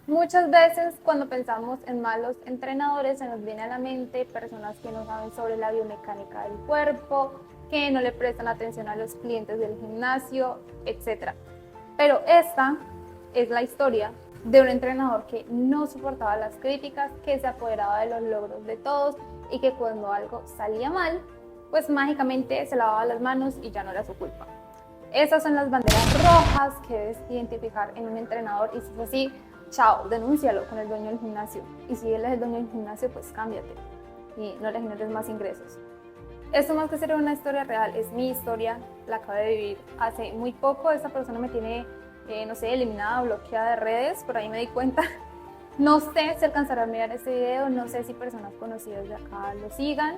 Muchas veces cuando pensamos en malos entrenadores se nos viene a la mente personas que no saben sobre la biomecánica del cuerpo, que no le prestan atención a los clientes del gimnasio, etc. Pero esta es la historia de un entrenador que no soportaba las críticas, que se apoderaba de los logros de todos y que cuando algo salía mal, pues mágicamente se lavaba las manos y ya no era su culpa. Esas son las banderas rojas que debes identificar en un entrenador y si es así, chao, denúncialo con el dueño del gimnasio. Y si él es el dueño del gimnasio, pues cámbiate y no le generes más ingresos. Esto más que ser una historia real, es mi historia, la acabo de vivir hace muy poco. Esta persona me tiene, no sé, eliminada, bloqueada de redes, por ahí me di cuenta. No sé si alcanzará a mirar este video, no sé si personas conocidas de acá lo sigan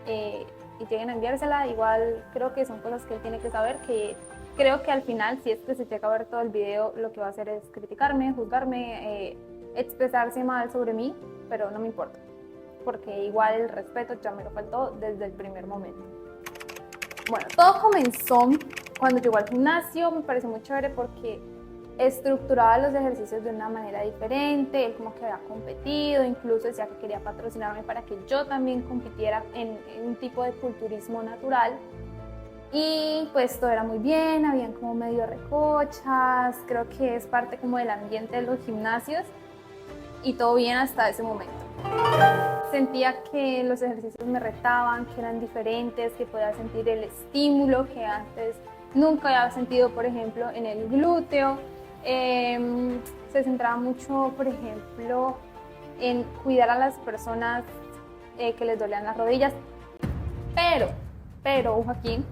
y lleguen a enviársela. Igual creo que son cosas que él tiene que saber, que creo que al final, si es que se llega a ver todo el video, lo que va a hacer es criticarme, juzgarme, expresarse mal sobre mí, pero no me importa, porque igual el respeto ya me lo faltó desde el primer momento. Bueno, todo comenzó cuando llegó al gimnasio, me pareció muy chévere porque estructuraba los ejercicios de una manera diferente, él como que había competido, incluso decía que quería patrocinarme para que yo también compitiera en un tipo de culturismo natural. Y pues todo era muy bien, habían como medio recochas, creo que es parte como del ambiente de los gimnasios y todo bien hasta ese momento. Sentía que los ejercicios me retaban, que eran diferentes, que podía sentir el estímulo que antes nunca había sentido, por ejemplo, en el glúteo. Se centraba mucho, por ejemplo, en cuidar a las personas que les dolían las rodillas. Pero, ojo aquí,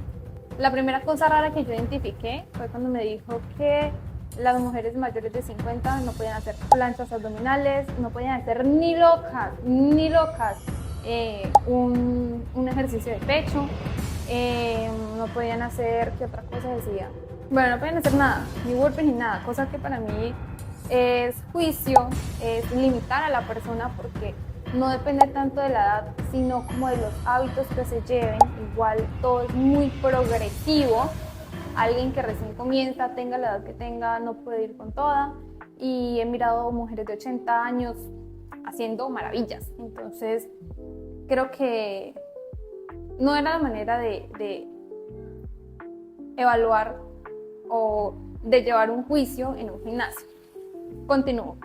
la primera cosa rara que yo identifiqué fue cuando me dijo que las mujeres mayores de 50 no podían hacer planchas abdominales, no podían hacer ni locas, un ejercicio de pecho, no podían hacer, ¿qué otra cosa decía? Bueno, no podían hacer nada, ni burpees ni nada, cosa que para mí es juicio, es limitar a la persona porque no depende tanto de la edad, sino como de los hábitos que se lleven. Igual todo es muy progresivo. Alguien que recién comienza, tenga la edad que tenga, no puede ir con toda. Y he mirado mujeres de 80 años haciendo maravillas. Entonces, creo que no era la manera de evaluar o de llevar un juicio en un gimnasio. Continúo.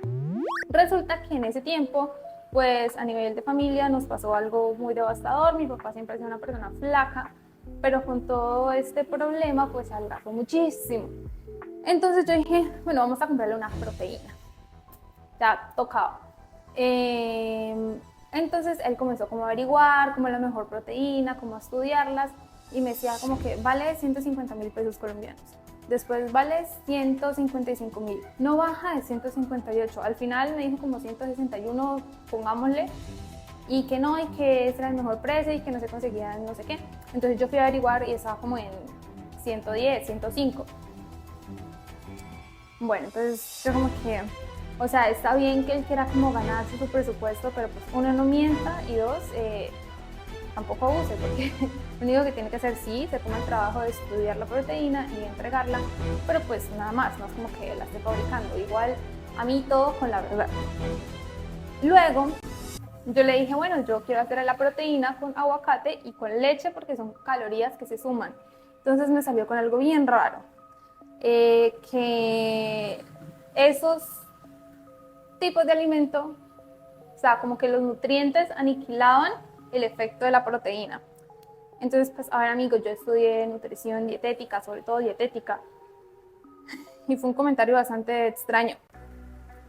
Resulta que en ese tiempo, pues a nivel de familia nos pasó algo muy devastador. Mi papá siempre ha sido una persona flaca, pero con todo este problema pues adelgazó muchísimo. Entonces yo dije, bueno, vamos a comprarle una proteína. Ya tocaba. Entonces él comenzó como a averiguar cómo es la mejor proteína, cómo a estudiarlas y me decía como que vale 150.000 pesos colombianos. Después vale 155.000, no baja de 158. Al final me dijo como 161, pongámosle, y que no, y que ese era el mejor precio y que no se conseguía no sé qué. Entonces yo fui a averiguar y estaba como en 110, 105. Bueno, entonces yo como que, o sea, está bien que él quiera como ganarse su presupuesto, pero pues uno no mienta y dos, tampoco abuse, porque lo único que tiene que hacer, sí, se toma el trabajo de estudiar la proteína y entregarla, pero pues nada más, no es como que la esté fabricando. Igual a mí todo con la verdad. Luego yo le dije, bueno, yo quiero hacer la proteína con aguacate y con leche porque son calorías que se suman. Entonces me salió con algo bien raro, que esos tipos de alimento, o sea, como que los nutrientes aniquilaban el efecto de la proteína. Entonces, pues, a ver, amigos, yo estudié nutrición dietética, sobre todo dietética, y fue un comentario bastante extraño.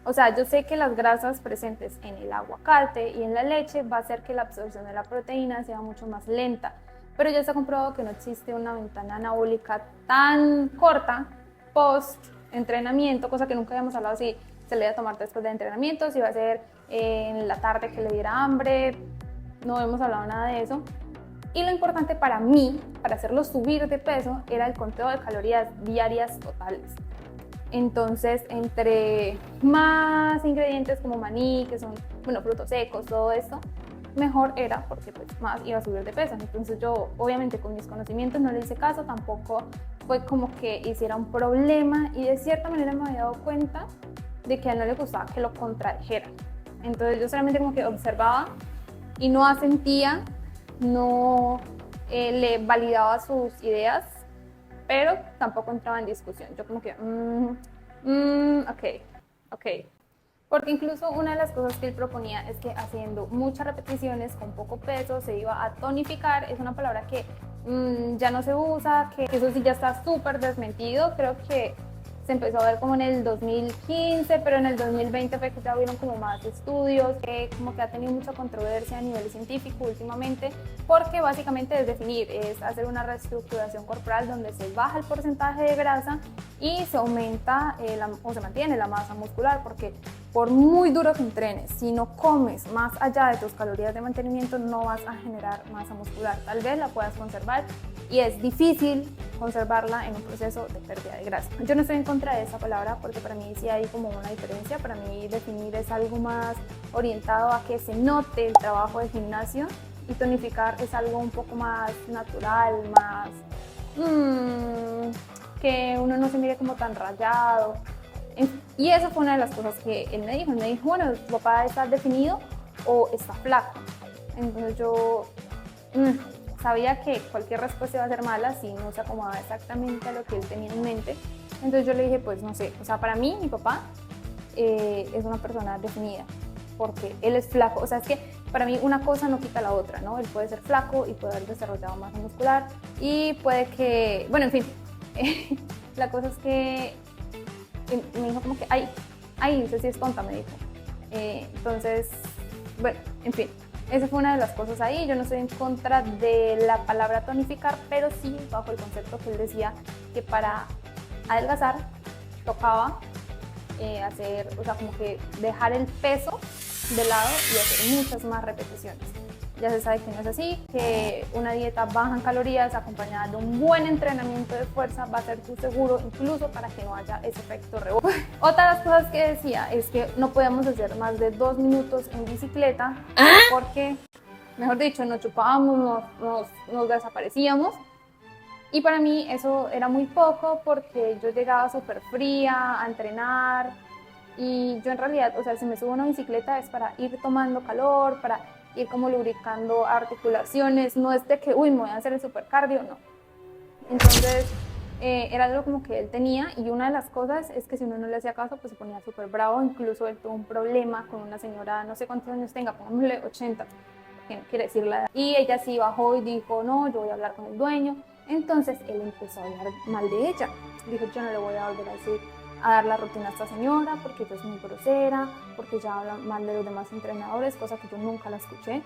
O sea, yo sé que las grasas presentes en el aguacate y en la leche va a hacer que la absorción de la proteína sea mucho más lenta, pero ya se ha comprobado que no existe una ventana anabólica tan corta post entrenamiento, cosa que nunca habíamos hablado si se le iba a tomar después de entrenamiento, si iba a ser en la tarde que le diera hambre, no hemos hablado nada de eso. Y lo importante para mí, para hacerlo subir de peso, era el conteo de calorías diarias totales. Entonces, entre más ingredientes como maní, que son, bueno, frutos secos, todo esto, mejor era porque pues más iba a subir de peso. Entonces yo, obviamente con mis conocimientos no le hice caso, tampoco fue como que hiciera un problema y de cierta manera me había dado cuenta de que a él no le gustaba que lo contradijeran. Entonces yo solamente como que observaba y no asentía, no le validaba sus ideas, pero tampoco entraba en discusión. Yo como que, ok. Porque incluso una de las cosas que él proponía es que haciendo muchas repeticiones con poco peso se iba a tonificar. Es una palabra que ya no se usa, que eso sí ya está súper desmentido. Creo que se empezó a ver como en el 2015, pero en el 2020 fue que ya hubieron como más estudios, que como que ha tenido mucha controversia a nivel científico últimamente, porque básicamente es definir, es hacer una reestructuración corporal donde se baja el porcentaje de grasa y se aumenta o se mantiene la masa muscular, porque por muy duro que entrenes, si no comes más allá de tus calorías de mantenimiento, no vas a generar masa muscular. Tal vez la puedas conservar y es difícil conservarla en un proceso de pérdida de grasa. Yo no estoy en contra de esa palabra porque para mí sí hay como una diferencia. Para mí definir es algo más orientado a que se note el trabajo de gimnasio y tonificar es algo un poco más natural, más que uno no se mire como tan rayado. Y eso fue una de las cosas que él me dijo. Él me dijo, bueno, ¿tu papá está definido o está flaco? Entonces yo sabía que cualquier respuesta iba a ser mala si no se acomodaba exactamente a lo que él tenía en mente. Entonces yo le dije, pues no sé, o sea, para mí, mi papá es una persona definida, porque él es flaco. O sea, es que para mí una cosa no quita la otra, ¿no? Él puede ser flaco y puede haber desarrollado masa muscular y puede que, bueno, en fin, la cosa es que me dijo como que, ay, usted sí es tonta, me dijo. Entonces, bueno, en fin, esa fue una de las cosas ahí. Yo no estoy en contra de la palabra tonificar, pero sí bajo el concepto que él decía que para adelgazar tocaba hacer, o sea, como que dejar el peso de lado y hacer muchas más repeticiones. Ya se sabe que no es así, que una dieta baja en calorías acompañada de un buen entrenamiento de fuerza va a ser tu seguro, incluso para que no haya ese efecto rebote. Otra de las cosas que decía es que no podíamos hacer más de 2 minutos en bicicleta porque, mejor dicho, nos chupábamos, nos desaparecíamos. Y para mí eso era muy poco porque yo llegaba súper fría a entrenar y yo en realidad, o sea, si me subo a una bicicleta es para ir tomando calor, para ir como lubricando articulaciones, no es de que, uy, me voy a hacer el supercardio, no. Entonces, era algo como que él tenía y una de las cosas es que si uno no le hacía caso, pues se ponía súper bravo. Incluso él tuvo un problema con una señora, no sé cuántos años tenga, pongámosle 80, que no quiere decir la edad. Y ella sí bajó y dijo, no, yo voy a hablar con el dueño. Entonces, él empezó a hablar mal de ella. Dijo, yo no le voy a volver a decir a dar la rutina a esta señora porque ella es muy grosera, porque ella habla mal de los demás entrenadores, cosa que yo nunca la escuché.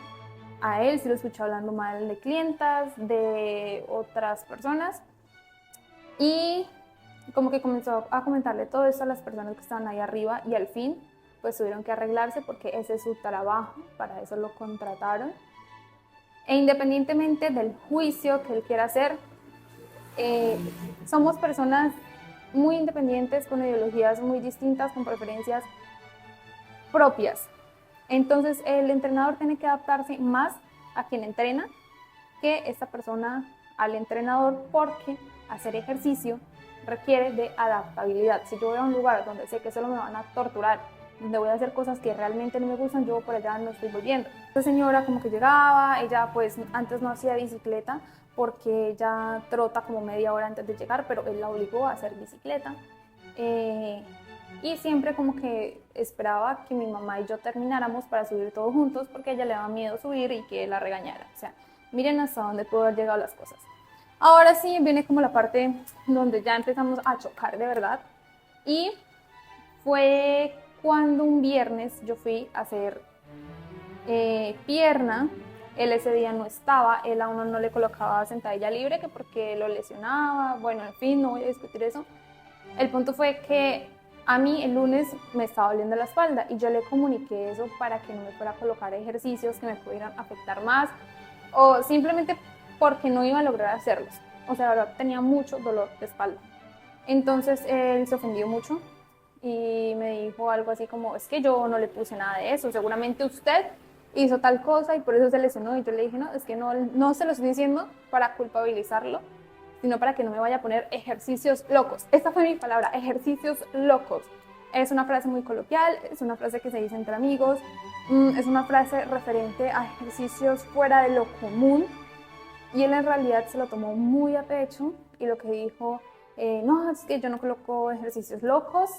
A él sí lo escuché hablando mal de clientas, de otras personas, y como que comenzó a comentarle todo esto a las personas que estaban ahí arriba y al fin pues tuvieron que arreglarse porque ese es su trabajo, para eso lo contrataron. E independientemente del juicio que él quiera hacer, somos personas muy independientes, con ideologías muy distintas, con preferencias propias. Entonces el entrenador tiene que adaptarse más a quien entrena que esta persona al entrenador, porque hacer ejercicio requiere de adaptabilidad. Si yo voy a un lugar donde sé que solo me van a torturar, donde voy a hacer cosas que realmente no me gustan, yo por allá no estoy volviendo. Esta señora como que llegaba, ella pues antes no hacía bicicleta porque ella trota como media hora antes de llegar, pero él la obligó a hacer bicicleta. Y siempre como que esperaba que mi mamá y yo termináramos para subir todos juntos porque a ella le daba miedo subir y que la regañara. O sea, miren hasta dónde pudo haber llegado las cosas. Ahora sí viene como la parte donde ya empezamos a chocar de verdad. Y fue cuando un viernes yo fui a hacer pierna. Él ese día no estaba, él a uno no le colocaba sentadilla libre, que porque lo lesionaba, bueno, en fin, no voy a discutir eso. El punto fue que a mí el lunes me estaba doliendo la espalda y yo le comuniqué eso para que no me fuera a colocar ejercicios que me pudieran afectar más o simplemente porque no iba a lograr hacerlos. O sea, la verdad tenía mucho dolor de espalda. Entonces él se ofendió mucho y me dijo algo así como, es que yo no le puse nada de eso, seguramente usted hizo tal cosa y por eso se lesionó. Y yo le dije, no, es que no se lo estoy diciendo para culpabilizarlo, sino para que no me vaya a poner ejercicios locos. Esta fue mi palabra, ejercicios locos. Es una frase muy coloquial, es una frase que se dice entre amigos, es una frase referente a ejercicios fuera de lo común, y él en realidad se lo tomó muy a pecho y lo que dijo, no, es que yo no coloco ejercicios locos,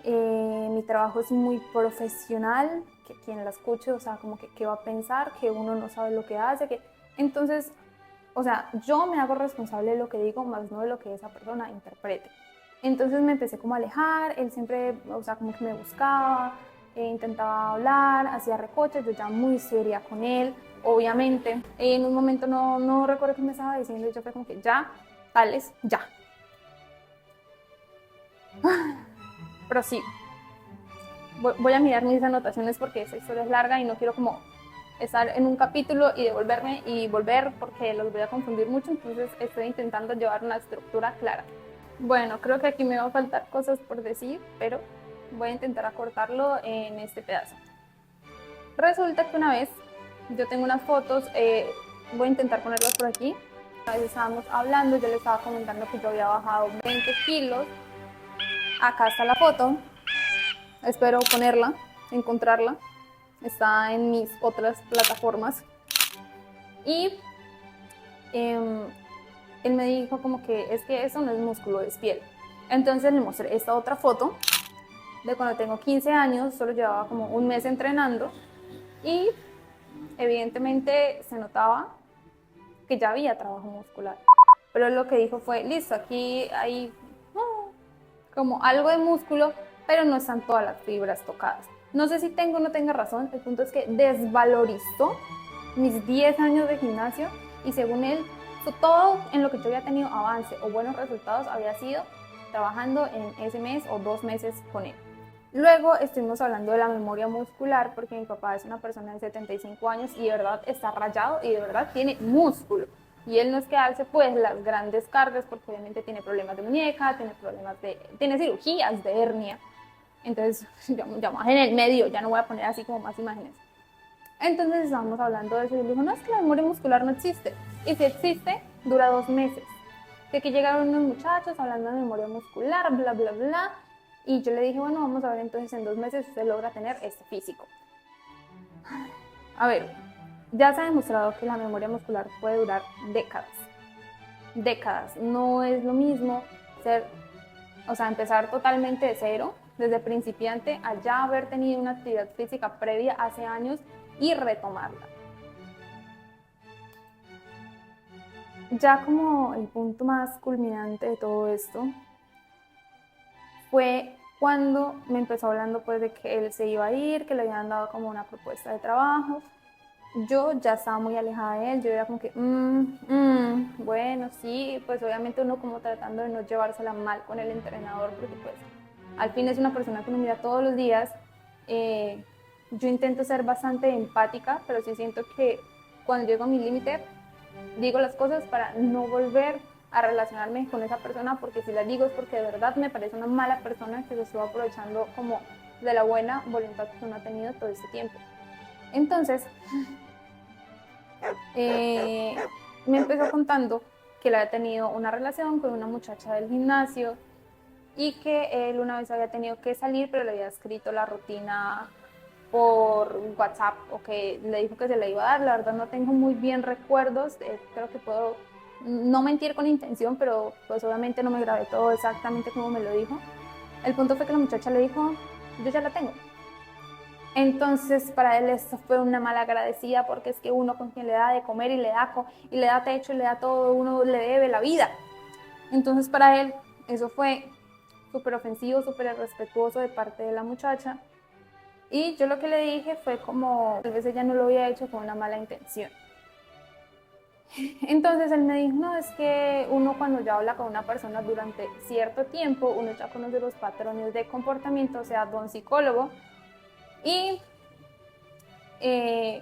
mi trabajo es muy profesional, que quien la escuche, o sea, como que qué va a pensar, que uno no sabe lo que hace, que entonces, o sea, yo me hago responsable de lo que digo, más no de lo que esa persona interprete. Entonces me empecé como a alejar, él siempre, o sea, como que me buscaba, intentaba hablar, hacía recoches, yo ya muy seria con él, obviamente. En un momento no recuerdo qué me estaba diciendo y yo fue como que ya, tales, ya. Pero sí, voy a mirar mis anotaciones porque esa historia es larga y no quiero como estar en un capítulo y devolverme y volver porque los voy a confundir mucho, entonces estoy intentando llevar una estructura clara. Bueno, creo que aquí me va a faltar cosas por decir, pero voy a intentar acortarlo en este pedazo. Resulta que una vez yo tengo unas fotos, voy a intentar ponerlas por aquí. Una vez estábamos hablando, yo le estaba comentando que yo había bajado 20 kilos. Acá está la foto, espero ponerla, encontrarla. Está en mis otras plataformas. Y él me dijo como que es que eso no es músculo, es piel. Entonces le mostré esta otra foto de cuando tengo 15 años, solo llevaba como un mes entrenando y evidentemente se notaba que ya había trabajo muscular. Pero lo que dijo fue, listo, aquí hay como algo de músculo, pero no están todas las fibras tocadas. No sé si tengo o no tenga razón, el punto es que desvalorizó mis 10 años de gimnasio y según él, todo en lo que yo había tenido avance o buenos resultados había sido trabajando en ese mes o 2 meses con él. Luego estuvimos hablando de la memoria muscular porque mi papá es una persona de 75 años y de verdad está rayado y de verdad tiene músculo. Y él no es que hace pues las grandes cargas porque obviamente tiene problemas de muñeca, tiene cirugías de hernia. Entonces ya más en el medio, ya no voy a poner así como más imágenes. Entonces estábamos hablando de eso y él dijo, no, es que la memoria muscular no existe. Y si existe, dura 2 meses. Que aquí llegaron unos muchachos hablando de memoria muscular, bla, bla, bla. Y yo le dije, bueno, vamos a ver entonces en 2 meses usted logra tener este físico. A ver, ya se ha demostrado que la memoria muscular puede durar décadas. Décadas. No es lo mismo empezar totalmente de cero, desde principiante, a ya haber tenido una actividad física previa hace años y retomarla. Ya como el punto más culminante de todo esto fue cuando me empezó hablando pues de que él se iba a ir, que le habían dado como una propuesta de trabajo. Yo ya estaba muy alejada de él, yo era como que, bueno, sí, pues obviamente uno como tratando de no llevársela mal con el entrenador, porque pues al fin es una persona que uno mira todos los días. Yo intento ser bastante empática, pero sí siento que cuando llego a mi límite, digo las cosas para no volver a relacionarme con esa persona, porque si las digo es porque de verdad me parece una mala persona que se estuvo aprovechando como de la buena voluntad que uno ha tenido todo este tiempo. Entonces, me empezó contando que él había tenido una relación con una muchacha del gimnasio y que él una vez había tenido que salir, pero le había escrito la rutina por WhatsApp o que le dijo que se la iba a dar. La verdad no tengo muy bien recuerdos, creo que puedo no mentir con intención, pero pues obviamente no me grabé todo exactamente como me lo dijo. El punto fue que la muchacha le dijo, yo ya la tengo. Entonces para él eso fue una mala agradecida porque es que uno con quien le da de comer y le da techo y le da todo, uno le debe la vida. Entonces para él eso fue súper ofensivo, súper irrespetuoso de parte de la muchacha. Y yo lo que le dije fue como, tal vez ella no lo había hecho con una mala intención. Entonces él me dijo, no, es que uno cuando ya habla con una persona durante cierto tiempo, uno ya conoce los patrones de comportamiento, o sea, don psicólogo, y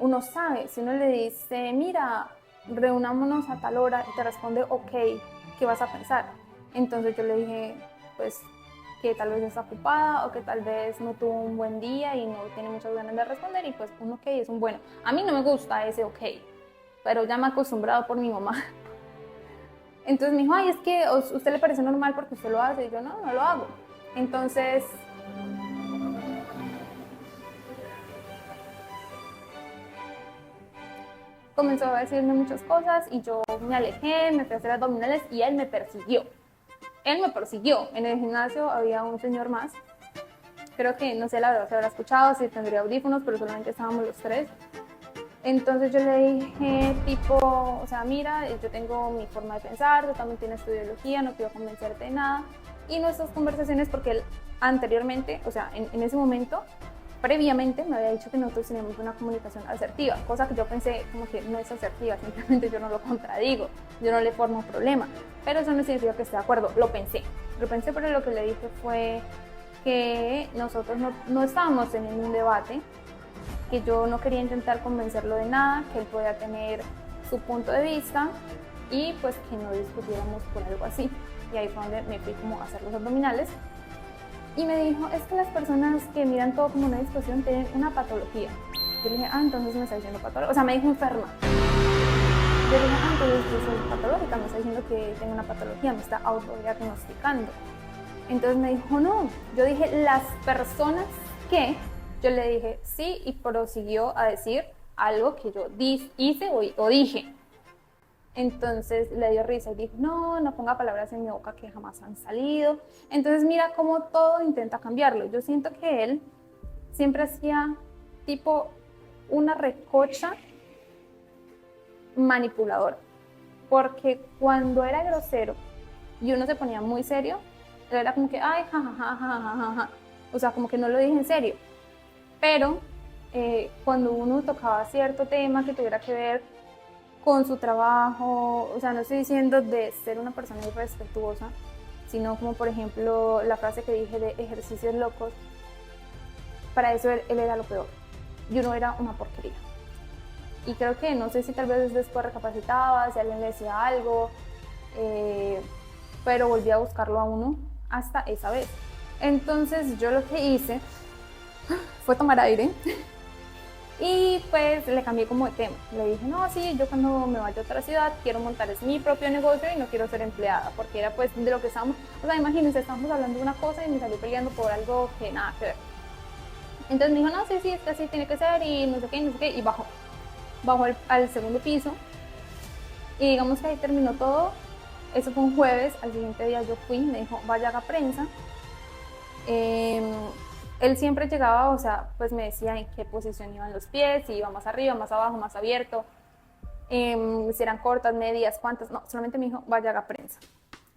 uno sabe, si uno le dice, mira, reunámonos a tal hora, y te responde, ok, ¿qué vas a pensar? Entonces yo le dije, pues, que tal vez está ocupada o que tal vez no tuvo un buen día y no tiene muchas ganas de responder y pues un ok es un bueno. A mí no me gusta ese ok, pero ya me he acostumbrado por mi mamá. Entonces me dijo, ay, es que a usted le parece normal porque usted lo hace y yo no lo hago. Entonces comenzó a decirme muchas cosas y yo me alejé, me fui a hacer abdominales y él me persiguió. Él me persiguió. En el gimnasio había un señor más. Creo que, no sé la verdad, se habrá escuchado, si tendría audífonos, pero solamente estábamos los tres. Entonces yo le dije, tipo, o sea, mira, yo tengo mi forma de pensar, tú también tienes tu ideología, no quiero convencerte de nada. Y nuestras conversaciones, porque él anteriormente, o sea, en ese momento, previamente me había dicho que nosotros teníamos una comunicación asertiva, cosa que yo pensé como que no es asertiva, simplemente yo no lo contradigo, yo no le formo problema, pero eso no significa que esté de acuerdo, lo pensé, pero lo que le dije fue que nosotros no estábamos en un debate, que yo no quería intentar convencerlo de nada, que él podía tener su punto de vista y pues que no discutiéramos por algo así. Y ahí fue donde me fui como a hacer los abdominales. Y me dijo, es que las personas que miran todo como una discusión tienen una patología. Yo le dije, entonces me está diciendo patológica. O sea, me dijo enferma. Yo le dije, entonces yo soy patológica, me está diciendo que tengo una patología, me está autodiagnosticando. Entonces me dijo, no. Yo dije, las personas que... Yo le dije sí y prosiguió a decir algo que yo hice o dije. Entonces le dio risa y dijo, no ponga palabras en mi boca que jamás han salido. Entonces mira cómo todo intenta cambiarlo. Yo siento que él siempre hacía tipo una recocha manipuladora. Porque cuando era grosero y uno se ponía muy serio, él era como que, ay, jajaja. O sea, como que no lo dije en serio. Pero cuando uno tocaba cierto tema que tuviera que ver con su trabajo, o sea, no estoy diciendo de ser una persona irrespetuosa, sino como por ejemplo la frase que dije de ejercicios locos, para eso él era lo peor, y uno era una porquería. Y creo que, no sé si tal vez después recapacitaba, si alguien le decía algo, pero volví a buscarlo a uno hasta esa vez. Entonces yo lo que hice fue tomar aire y pues le cambié como de tema. Le dije, no, sí, yo cuando me vaya a otra ciudad quiero montar mi propio negocio y no quiero ser empleada, porque era pues de lo que estábamos, o sea, imagínense, estábamos hablando de una cosa y me salió peleando por algo que nada que ver. Entonces me dijo, no, sí, es que así tiene que ser y no sé qué, y bajó al segundo piso y digamos que ahí terminó todo. Eso fue un jueves, al siguiente día yo fui, me dijo, vaya, haga prensa. Él siempre llegaba, o sea, pues me decía en qué posición iban los pies, si iba más arriba, más abajo, más abierto, si eran cortas, medias, cuántas, no, solamente me dijo, vaya, haga prensa.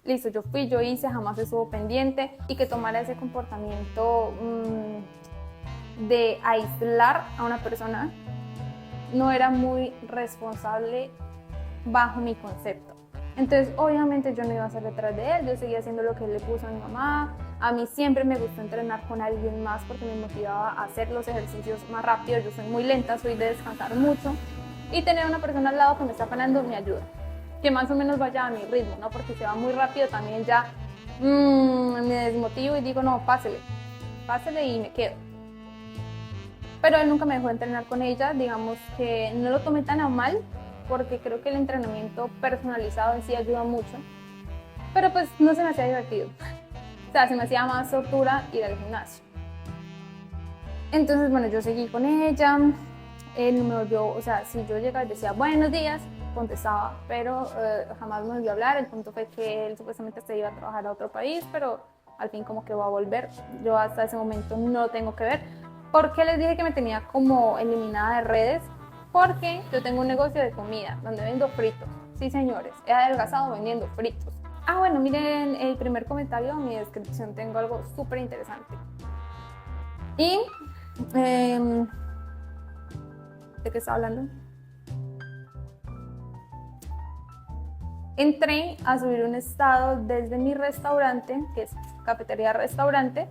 Listo, yo fui, yo hice, jamás estuvo pendiente, y que tomara ese comportamiento de aislar a una persona no era muy responsable bajo mi concepto. Entonces, obviamente yo no iba a hacer detrás de él, yo seguía haciendo lo que él le puso a mi mamá. A mí siempre me gustó entrenar con alguien más porque me motivaba a hacer los ejercicios más rápido. Yo soy muy lenta, soy de descansar mucho. Y tener una persona al lado que me está ganando me ayuda. Que más o menos vaya a mi ritmo, ¿no? Porque si va muy rápido también ya me desmotivo y digo, no, pásele y me quedo. Pero él nunca me dejó entrenar con ella, digamos que no lo tomé tan a mal, porque creo que el entrenamiento personalizado en sí ayuda mucho, pero pues no se me hacía divertido. O sea, se me hacía más tortura ir al gimnasio. Entonces, bueno, yo seguí con ella, él me volvió, o sea, si yo llegaba y decía buenos días, contestaba, pero jamás me volvió a hablar. El punto fue que él supuestamente se iba a trabajar a otro país, pero al fin como que va a volver. Yo hasta ese momento no lo tengo que ver. ¿Por qué les dije que me tenía como eliminada de redes? Porque yo tengo un negocio de comida donde vendo fritos. Sí, señores, he adelgazado vendiendo fritos. Ah, bueno, miren el primer comentario, en mi descripción tengo algo súper interesante. Y, ¿de qué estaba hablando? Entré a subir un estado desde mi restaurante, que es Cafetería Restaurante,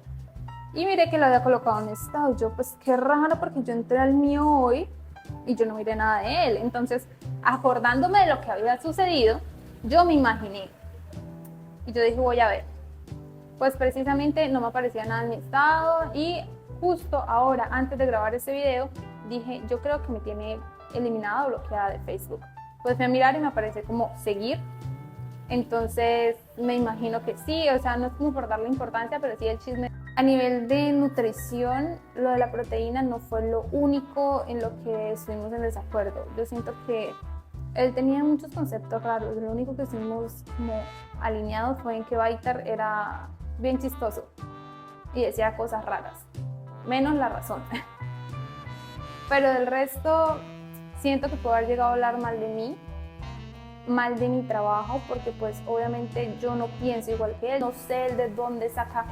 y miré que lo había colocado en estado. Yo, pues qué raro, porque yo entré al mío hoy y yo no miré nada de él. Entonces, acordándome de lo que había sucedido, yo me imaginé. Y yo dije, voy a ver. Pues precisamente no me aparecía nada en mi estado y justo ahora, antes de grabar este video, dije, yo creo que me tiene eliminada o bloqueada de Facebook. Pues fui a mirar y me aparece como seguir. Entonces, me imagino que sí, o sea, no es como por darle importancia, pero sí el chisme A nivel de nutrición, lo de la proteína no fue lo único en lo que estuvimos en desacuerdo. Yo siento que él tenía muchos conceptos raros. Lo único que estuvimos como alineados fue en que Baitar era bien chistoso y decía cosas raras, menos la razón. Pero del resto, siento que puedo haber llegado a hablar mal de mí, mal de mi trabajo, porque pues obviamente yo no pienso igual que él, no sé él de dónde saca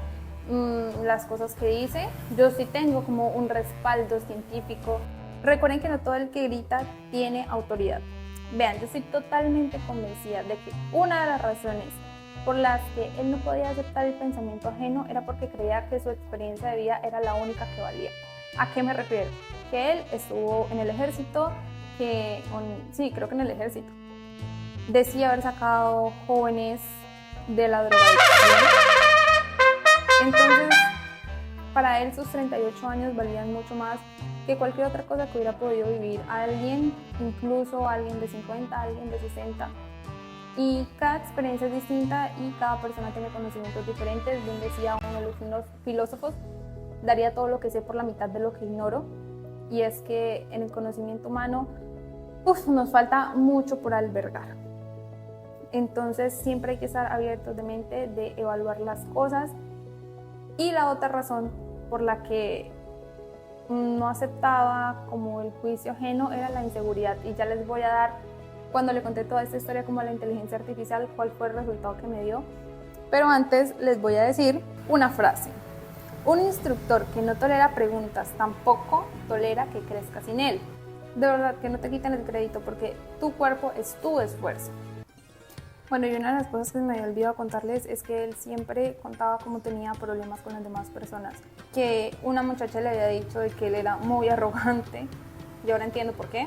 las cosas que dice. Yo sí tengo como un respaldo científico. Recuerden que no todo el que grita tiene autoridad. Vean, yo estoy totalmente convencida de que una de las razones por las que él no podía aceptar el pensamiento ajeno era porque creía que su experiencia de vida era la única que valía. ¿A qué me refiero? Que él estuvo en el ejército, sí, creo que en el ejército. Decía haber sacado jóvenes de la drogadicción. Entonces, para él sus 38 años valían mucho más que cualquier otra cosa que hubiera podido vivir alguien, incluso alguien de 50, alguien de 60. Y cada experiencia es distinta y cada persona tiene conocimientos diferentes. Bien decía uno de los filósofos, daría todo lo que sé por la mitad de lo que ignoro. Y es que en el conocimiento humano nos falta mucho por albergar. Entonces siempre hay que estar abiertos de mente, de evaluar las cosas. Y la otra razón por la que no aceptaba como el juicio ajeno era la inseguridad. Y ya les voy a dar, cuando le conté toda esta historia como la inteligencia artificial, cuál fue el resultado que me dio. Pero antes les voy a decir una frase. Un instructor que no tolera preguntas tampoco tolera que crezcas sin él. De verdad que no te quiten el crédito porque tu cuerpo es tu esfuerzo. Bueno, y una de las cosas que me había olvidado contarles es que él siempre contaba cómo tenía problemas con las demás personas. Que una muchacha le había dicho de que él era muy arrogante. Y ahora entiendo por qué.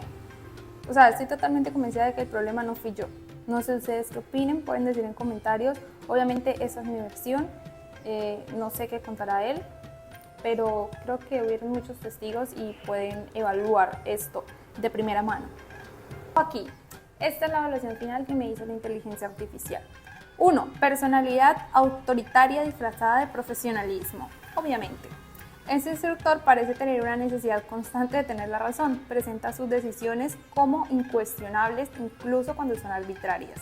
O sea, estoy totalmente convencida de que el problema no fui yo. No sé ustedes qué opinen, pueden decir en comentarios. Obviamente esa es mi versión. No sé qué contará él. Pero creo que hubieron muchos testigos y pueden evaluar esto de primera mano. Aquí. Esta es la evaluación final que me hizo la inteligencia artificial. 1. Personalidad autoritaria disfrazada de profesionalismo. Obviamente. Este instructor parece tener una necesidad constante de tener la razón. Presenta sus decisiones como incuestionables, incluso cuando son arbitrarias.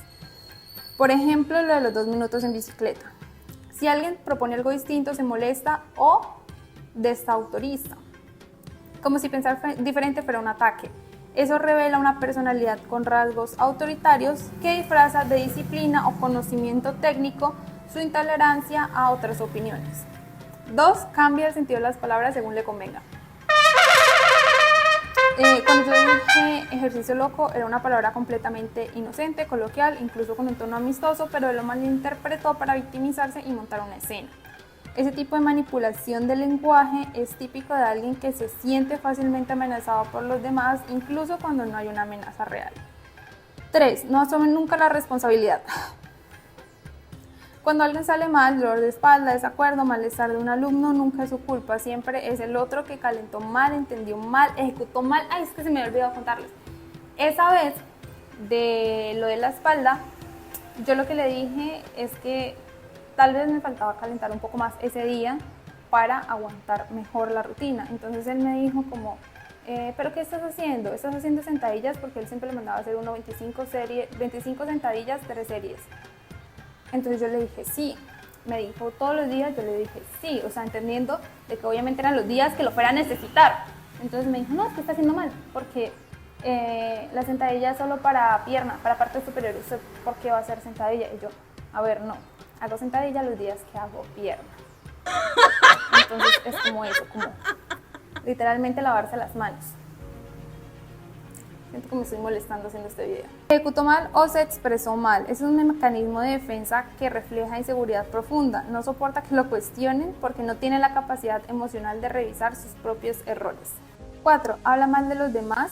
Por ejemplo, lo de los 2 minutos en bicicleta. Si alguien propone algo distinto, se molesta o desautoriza. Como si pensar diferente fuera un ataque. Eso revela una personalidad con rasgos autoritarios que disfraza de disciplina o conocimiento técnico su intolerancia a otras opiniones. 2. Cambia el sentido de las palabras según le convenga. Cuando yo dije ejercicio loco, era una palabra completamente inocente, coloquial, incluso con un tono amistoso, pero él lo malinterpretó para victimizarse y montar una escena. Ese tipo de manipulación del lenguaje es típico de alguien que se siente fácilmente amenazado por los demás, incluso cuando no hay una amenaza real. 3. No asumen nunca la responsabilidad. Cuando alguien sale mal, dolor de espalda, desacuerdo, malestar de un alumno, nunca es su culpa, siempre es el otro que calentó mal, entendió mal, ejecutó mal. Ay, es que se me había olvidado contarles. Esa vez de lo de la espalda, yo lo que le dije es que tal vez me faltaba calentar un poco más ese día para aguantar mejor la rutina. Entonces él me dijo como, ¿pero qué estás haciendo? ¿Estás haciendo sentadillas? Porque él siempre le mandaba a hacer 25 sentadillas, 3 series. Entonces yo le dije sí. Me dijo todos los días, yo le dije sí. O sea, entendiendo de que obviamente eran los días que lo fuera a necesitar. Entonces me dijo, no, es que está haciendo mal, porque la sentadilla es solo para pierna, para parte superior. ¿Usted por qué va a hacer sentadilla? Y yo, a ver, no. Hago sentadilla los días que hago pierna. Entonces es como eso, como literalmente lavarse las manos. Siento que me estoy molestando haciendo este video. Ejecutó mal o se expresó mal. Ese es un mecanismo de defensa que refleja inseguridad profunda. No soporta que lo cuestionen porque no tiene la capacidad emocional de revisar sus propios errores. 4. Habla mal de los demás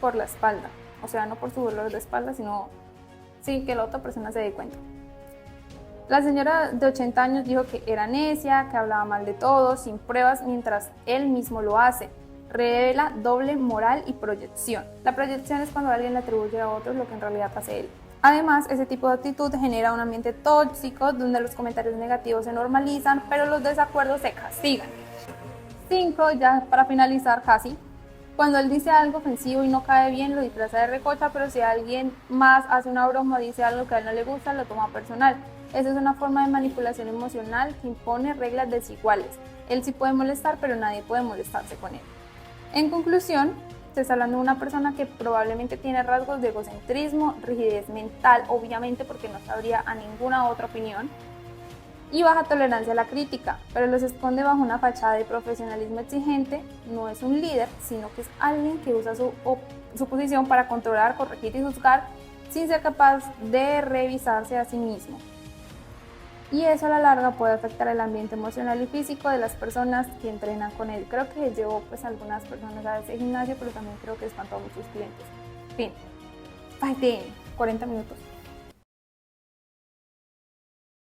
por la espalda. O sea, no por su dolor de espalda, sino sí que la otra persona se dé cuenta. La señora de 80 años dijo que era necia, que hablaba mal de todos, sin pruebas, mientras él mismo lo hace. Revela doble moral y proyección. La proyección es cuando alguien le atribuye a otros lo que en realidad hace él. Además, ese tipo de actitud genera un ambiente tóxico donde los comentarios negativos se normalizan, pero los desacuerdos se castigan. 5, ya para finalizar casi, cuando él dice algo ofensivo y no cae bien, lo disfraza de recocha, pero si alguien más hace una broma o dice algo que a él no le gusta, lo toma personal. Esa es una forma de manipulación emocional que impone reglas desiguales. Él sí puede molestar, pero nadie puede molestarse con él. En conclusión, se está hablando de una persona que probablemente tiene rasgos de egocentrismo, rigidez mental, obviamente porque no sabría a ninguna otra opinión, y baja tolerancia a la crítica, pero los esconde bajo una fachada de profesionalismo exigente. No es un líder, sino que es alguien que usa su posición para controlar, corregir y juzgar sin ser capaz de revisarse a sí mismo. Y eso a la larga puede afectar el ambiente emocional y físico de las personas que entrenan con él. Creo que llevó pues algunas personas a ese gimnasio, pero también creo que espantó a muchos clientes. Fin. Fighting. 40 minutos.